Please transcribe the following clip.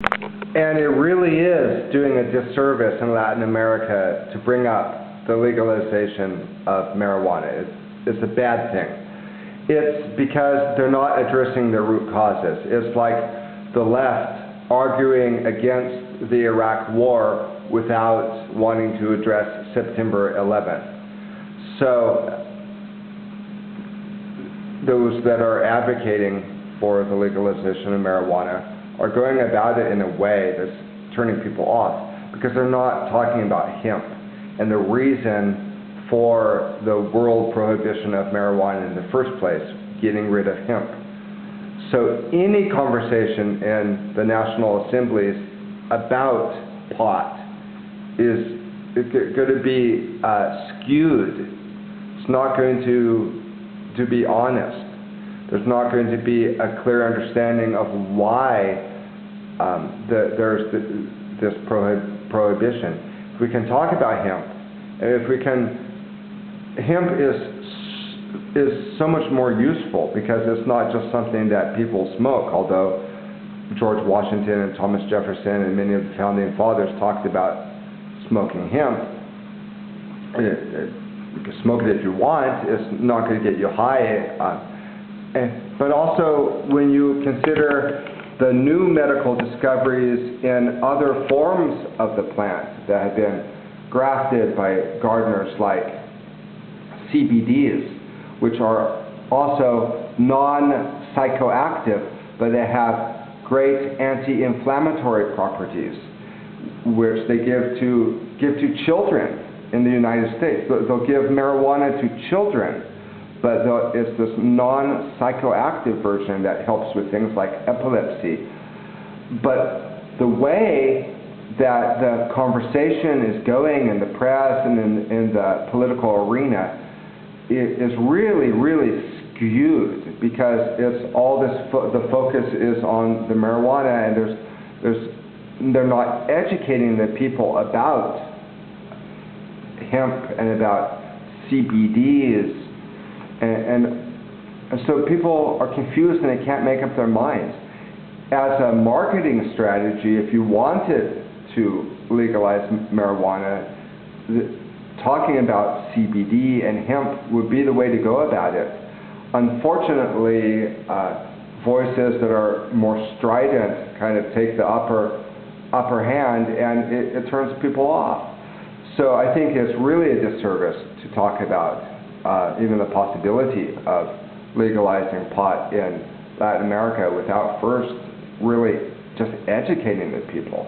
And it really is doing a disservice in Latin America to bring up the legalization of marijuana. It's a bad thing. It's because they're not addressing the root causes. It's like the left arguing against the Iraq war without wanting to address September 11th. So those that are advocating for the legalization of marijuana are going about it in a way that's turning people off, because they're not talking about hemp and the reason for the world prohibition of marijuana in the first place, getting rid of hemp. So any conversation in the National Assemblies about pot is going to be skewed. It's not going to be honest. There's not going to be a clear understanding of why there's this prohibition. If we can talk about hemp, and if we can, hemp is so much more useful because it's not just something that people smoke, although George Washington and Thomas Jefferson and many of the founding fathers talked about smoking hemp. You can smoke it if you want. It's not going to get you high. But also, when you consider the new medical discoveries in other forms of the plant that have been grafted by gardeners, like CBDs, which are also non-psychoactive, but they have great anti-inflammatory properties, which they give to children in the United States. They'll give marijuana to children, but it's this non-psychoactive version that helps with things like epilepsy. But the way that the conversation is going in the press and in the political arena is really, really skewed, because it's all this. The focus is on the marijuana, and they're not educating the people about hemp and about CBDs. And so people are confused and they can't make up their minds. As a marketing strategy, if you wanted to legalize marijuana, talking about CBD and hemp would be the way to go about it. Unfortunately, voices that are more strident kind of take the upper hand, and it turns people off. So I think it's really a disservice to talk about even the possibility of legalizing pot in Latin America without first really just educating the people.